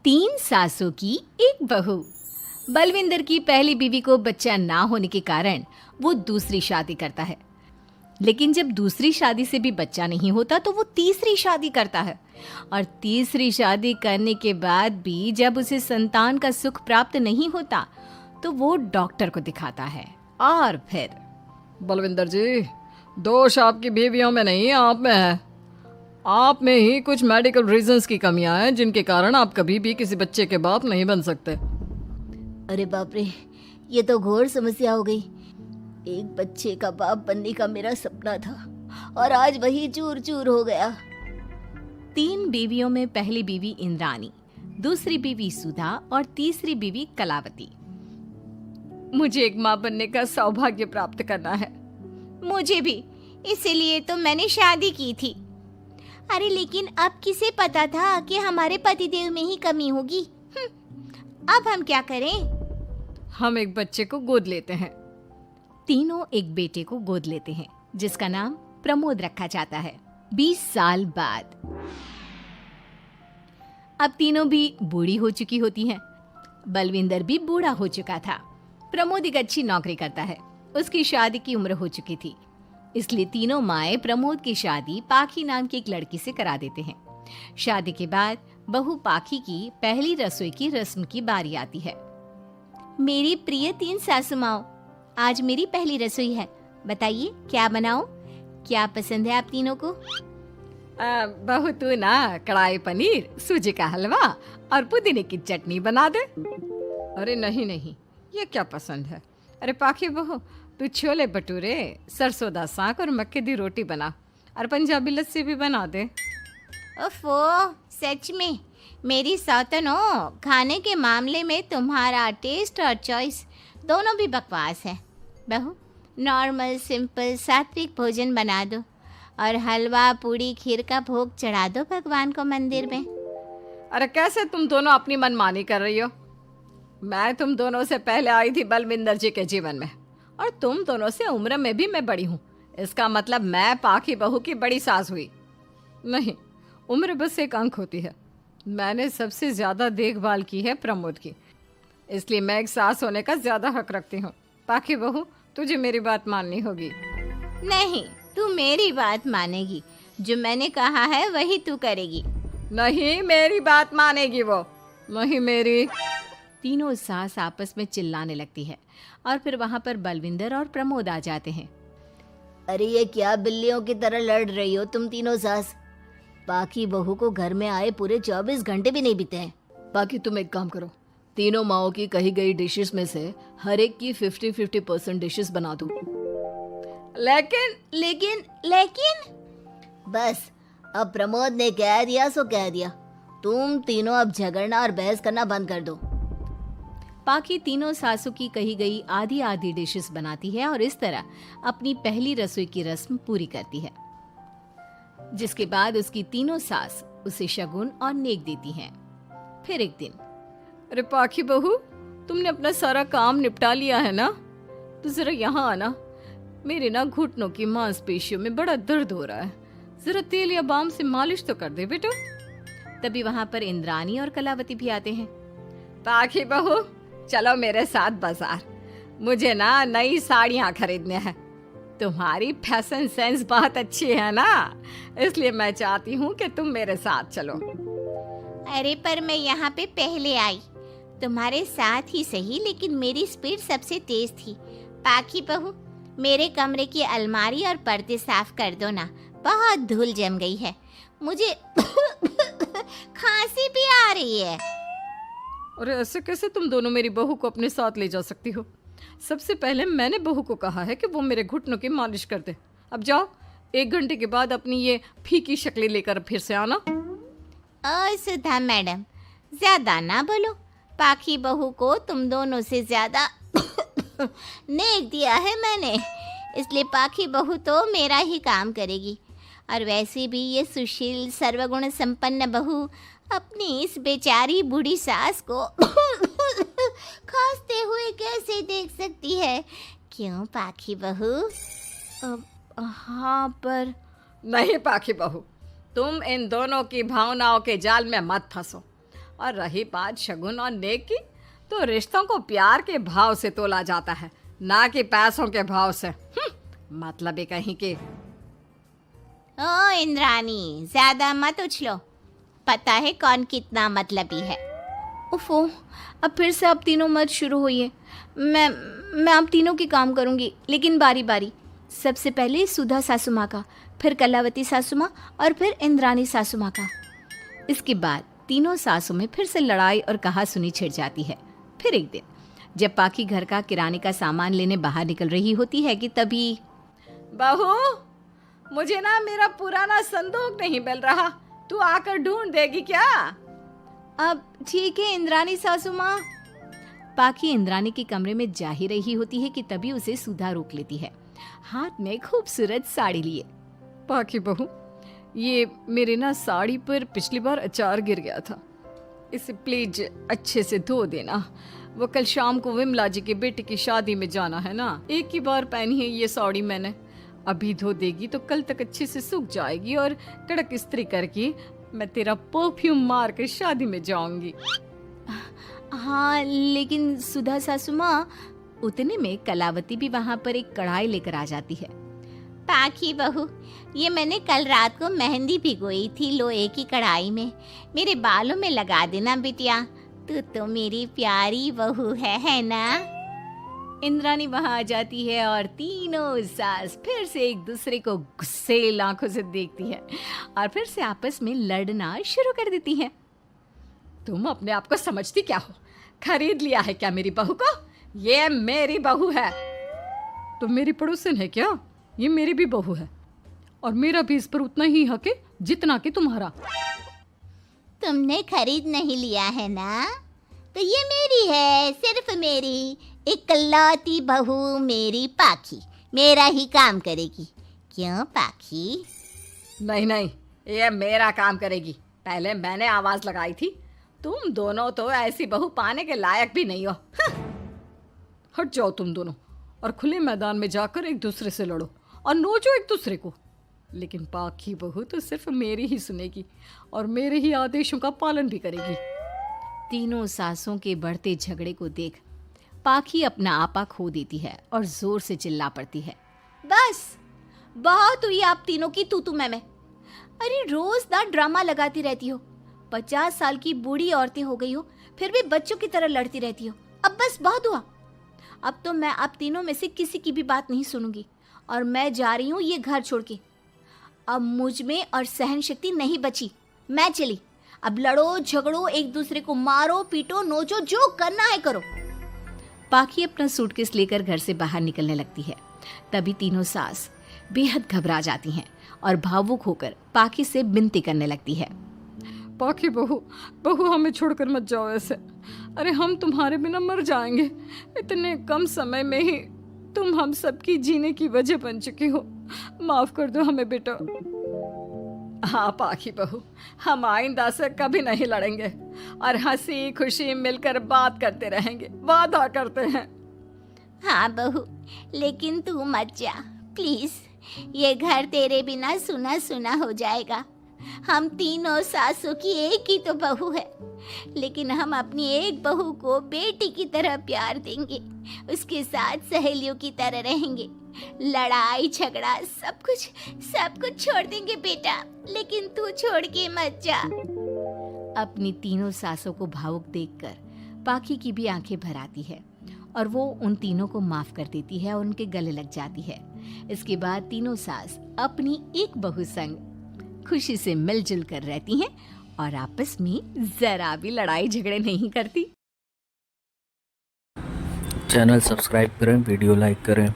तीन सासों की एक बहू। बलविंदर की पहली बीवी को बच्चा ना होने के कारण वो दूसरी शादी करता है, लेकिन जब दूसरी शादी से भी बच्चा नहीं होता तो वो तीसरी शादी करता है, और तीसरी शादी करने के बाद भी जब उसे संतान का सुख प्राप्त नहीं होता तो वो डॉक्टर को दिखाता है। और फिर बलविंदर जी, दोष आपकी बीवियों में नहीं, आप में है। आप में ही कुछ मेडिकल रीजंस की कमियां हैं जिनके कारण आप कभी भी किसी बच्चे के बाप नहीं बन सकते। अरे बाप रे, ये तो घोर समस्या हो गई। एक बच्चे का बाप बनने का मेरा सपना था और आज वही चूर चूर हो गया। तीन बीवियों में पहली बीवी इंद्राणी, दूसरी बीवी सुधा और तीसरी बीवी कलावती। मुझे एक माँ बनने का सौभाग्य प्राप्त करना है। मुझे भी, इसीलिए तो मैंने शादी की थी। अरे लेकिन अब किसे पता था कि हमारे पतिदेव में ही कमी होगी। अब हम क्या करें? हम एक बच्चे को गोद लेते हैं। तीनों एक बेटे को गोद लेते हैं जिसका नाम प्रमोद रखा जाता है। 20 साल बाद अब तीनों भी बूढ़ी हो चुकी होती हैं। बलविंदर भी बूढ़ा हो चुका था। प्रमोद एक अच्छी नौकरी करता है। उसकी शादी की उम्र हो चुकी थी, इसलिए तीनों माएं प्रमोद की शादी पाखी नाम की एक लड़की से करा देते हैं। शादी के बाद बहू पाखी की पहली रसोई की रस्म की बारी आती है। मेरी प्रिय तीन सासू माओ, आज मेरी पहली रसोई है। बताइए क्या बनाऊं? क्या पसंद है आप तीनों को? बहू तू ना कढ़ाई पनीर, सूजी का हलवा और पुदीने की चटनी बना दे। अरे नहीं नहीं, ये क्या पसंद है? अरे पाखी बहू, तू छोले भटूरे, सरसों दा साग और मक्के दी रोटी बना और पंजाबी लस्सी भी बना दे। ओफो, सच में मेरी सौतन हो, खाने के मामले में तुम्हारा टेस्ट और चॉइस दोनों भी बकवास है। बहू, नॉर्मल सिंपल सात्विक भोजन बना दो और हलवा पूड़ी खीर का भोग चढ़ा दो भगवान को मंदिर में। अरे कैसे तुम दोनों अपनी मनमानी कर रही हो? मैं तुम दोनों से पहले आई थी बलविंदर जी के जीवन में, और तुम दोनों से उम्र में भी मैं बड़ी हूँ। इसका मतलब मैं पाखी बहू की बड़ी सास हुई? नहीं, उम्र बस एक अंक होती है। मैंने सबसे ज़्यादा देखभाल की है प्रमोद की, इसलिए मैं एक सास होने का ज़्यादा हक रखती हूँ। पाखी बहू, तुझे मेरी बात माननी होगी। नहीं, तू मेरी बात मानेगी। जो मैंने कहा है वही तू करेगी। नहीं, मेरी बात मानेगी वो। नहीं मेरी। तीनों सास आपस में चिल्लाने लगती है और फिर वहां पर बलविंदर और प्रमोद आ जाते हैं। अरे ये क्या बिल्लियों की तरह लड़ रही हो तुम तीनों सास? बाकी बहू को घर में आए पूरे 24 घंटे भी नहीं बीते हैं। बाकी तुम एक काम करो, तीनों माओं की कही गई डिशेस में से हर एक की 50-50% डिशेस बना दो। लेकिन बस, अब प्रमोद ने कह दिया सो कह दिया। तुम तीनों अब झगड़ना और बहस करना बंद कर दो। पाखी तीनों सासों की कही गई आधी आधी डिशेस बनाती है और इस तरह अपनी पहली रसोई की रस्म पूरी करती है, जिसके बाद उसकी तीनों सास उसे शगुन और नेक देती हैं। फिर एक दिन, अरे पाखी बहू, तुमने अपना सारा काम निपटा लिया है ना? तो जरा यहाँ आना। मेरे ना घुटनों की मांसपेशियों में बड़ा दर्द हो रहा है। जरा तेल या बाम से मालिश तो कर दे बेटा। तभी वहां पर इंद्राणी और कलावती भी आते हैं। पाखी बहू, चलो मेरे साथ बाजार। मुझे ना नई साड़ियाँ खरीदने हैं। तुम्हारी फैशन सेंस बहुत अच्छी है ना, इसलिए मैं चाहती हूँ कि तुम मेरे साथ चलो। अरे पर मैं यहाँ पे पहले आई, तुम्हारे साथ ही सही, लेकिन मेरी स्पीड सबसे तेज थी। पाखी बहू, मेरे कमरे की अलमारी और पर्दे साफ कर दो ना, बहुत धूल जम गई है। मुझे खांसी भी आ रही है। अरे ऐसे कैसे तुम दोनों मेरी बहू को अपने साथ ले जा सकती हो? सबसे पहले मैंने बहू को कहा है कि वो मेरे घुटनों की मालिश कर दे। अब जाओ, 1 घंटे के बाद अपनी ये फीकी शक्लें लेकर फिर से आना। सुधा मैडम, ज्यादा ना बोलो। पाखी बहू को तुम दोनों से ज्यादा नेक दिया है मैंने, इसलिए पाखी बहू तो मेरा ही काम करेगी। और वैसे भी ये सुशील सर्वगुण संपन्न बहू अपनी इस बेचारी बूढ़ी सास को खांसते हुए कैसे देख सकती है? क्यों पाखी बहू? हाँ, पर नहीं पाखी बहू, तुम इन दोनों की भावनाओं के जाल में मत फंसो। और रही बात शगुन और नेक की, तो रिश्तों को प्यार के भाव से तोला जाता है, ना कि पैसों के भाव से। मतलब ही कहीं के। ओ इंद्रानी, ज्यादा मत उछलो, पता है कौन कितना मतलबी है। उफो, अब फिर से आप तीनों मत शुरू होइए। मैं आप तीनों के काम करूंगी, लेकिन बारी बारी। सबसे पहले सुधा सासू माँ का, फिर कलावती सासू माँ और फिर इंद्रानी सासू माँ का। इसके बाद तीनों सासों में फिर से लड़ाई और कहासुनी छिड़ जाती है। फिर एक दिन जब पाखी घर का किराने का सामान लेने बाहर निकल रही होती है कि तभी, बहू, मुझे ना मेरा पुराना संदूक नहीं मिल रहा, तू आकर ढूंढ देगी क्या? अब ठीक है इंद्रानी सासू माँ। पाखी इंद्रानी के कमरे में जा ही रही होती है कि तभी उसे सुधा रोक लेती है, हाथ में खूबसूरत साड़ी लिए। पाखी बहू, ये मेरे ना साड़ी पर पिछली बार अचार गिर गया था, इसे प्लीज अच्छे से धो देना। वो कल शाम को विमला जी के बेटे की शादी में जाना है ना, एक ही बार पहनी है ये साड़ी मैंने। अभी धो देगी तो कल तक अच्छे से सूख जाएगी और कड़क इस्त्री करके मैं तेरा परफ्यूम मार कर शादी में जाऊंगी। हाँ, लेकिन सुधा सासू माँ, उतने में कलावती भी वहाँ पर एक कढ़ाई लेकर आ जाती है। पाखी बहू, ये मैंने कल रात को मेहंदी भिगोई थी लोहे की कढ़ाई में, मेरे बालों में लगा देना बिटिया, तू तो मेरी प्यारी बहू है ना? इंद्रानी वहाँ आ जाती है और तीनों सास फिर से एक दूसरे को गुस्सेल आंखों से देखती है और फिर से आपस में लड़ना शुरू कर देती है। तुम अपने आप को समझती क्या हो? खरीद लिया है क्या मेरी बहू को? ये मेरी बहू है। तुम मेरी पड़ोसन है क्या? ये मेरी भी बहू है और मेरा भी इस पर उतना ही हक है जितना कि तुम्हारा। तुमने खरीद नहीं लिया है ना, तो ये मेरी है, सिर्फ मेरी, इकलौती बहू मेरी पाखी, मेरा ही काम करेगी। क्यों पाखी? नहीं नहीं, ये मेरा काम करेगी। पहले मैंने आवाज लगाई थी। तुम दोनों तो ऐसी बहू पाने के लायक भी नहीं हो। हट जाओ तुम दोनों और खुले मैदान में जाकर एक दूसरे से लड़ो और नोचो एक दूसरे को। लेकिन पाखी बहू तो सिर्फ मेरी ही सुनेगी और मेरे ही आदेशों का पालन भी करेगी। तीनों सासों के बढ़ते झगड़े को देख पाखी अपना आपा खो देती है और जोर से चिल्ला पड़ती है, बस बहुत हुई आप तीनों की तू मैं। अरे रोज ना ड्रामा लगाती रहती हो, 50 साल की बूढ़ी औरतें हो गई हो, फिर भी बच्चों की तरह लड़ती रहती हो। अब बस बहुत हुआ। अब तो मैं आप तीनों में से किसी की भी बात नहीं सुनूंगी और मैं जा रही हूँ ये घर छोड़ के। अब मुझ में और सहन शक्ति नहीं बची, मैं चली। अब लड़ो झगड़ो, एक दूसरे को मारो पीटो नोचो, जो करना है करो। पाखी अपना सूटकेस लेकर घर से बाहर निकलने लगती है। तभी तीनों सास बेहद घबरा जाती हैं और भावुक होकर पाखी से विनती करने लगती है, पाखी बहू, बहू हमें छोड़कर मत जाओ ऐसे। अरे हम तुम्हारे बिना मर जाएंगे। इतने कम समय में ही तुम हम सबकी जीने की वजह बन चुकी हो। माफ कर दो हमें बेटा। हाँ पाखी बहू, हम आइंदा से कभी नहीं लड़ेंगे और हंसी खुशी मिलकर बात करते रहेंगे, वादा करते हैं। हाँ बहू, लेकिन तू मत जा प्लीज, ये घर तेरे बिना सुना सुना हो जाएगा। हम तीनों सासों की एक ही तो बहू है, लेकिन हम अपनी एक बहू को बेटी की तरह प्यार देंगे, उसके साथ सहेलियों की तरह रहेंगे। लड़ाई झगड़ा सब कुछ छोड़ देंगे बेटा, लेकिन तू छोड़ के मत जा। अपनी तीनों सासों को भावुक देखकर पाखी की भी आंखें भर आती है और वो उन तीनों को माफ कर देती है और उनके गले लग जाती है। इसके बाद तीनों सास अपनी एक बहू संग खुशी से मिलजुल कर रहती हैं और आपस में जरा भी लड़ाई झगड़े नहीं करती। चैनल सब्सक्राइब करें, वीडियो लाइक करें।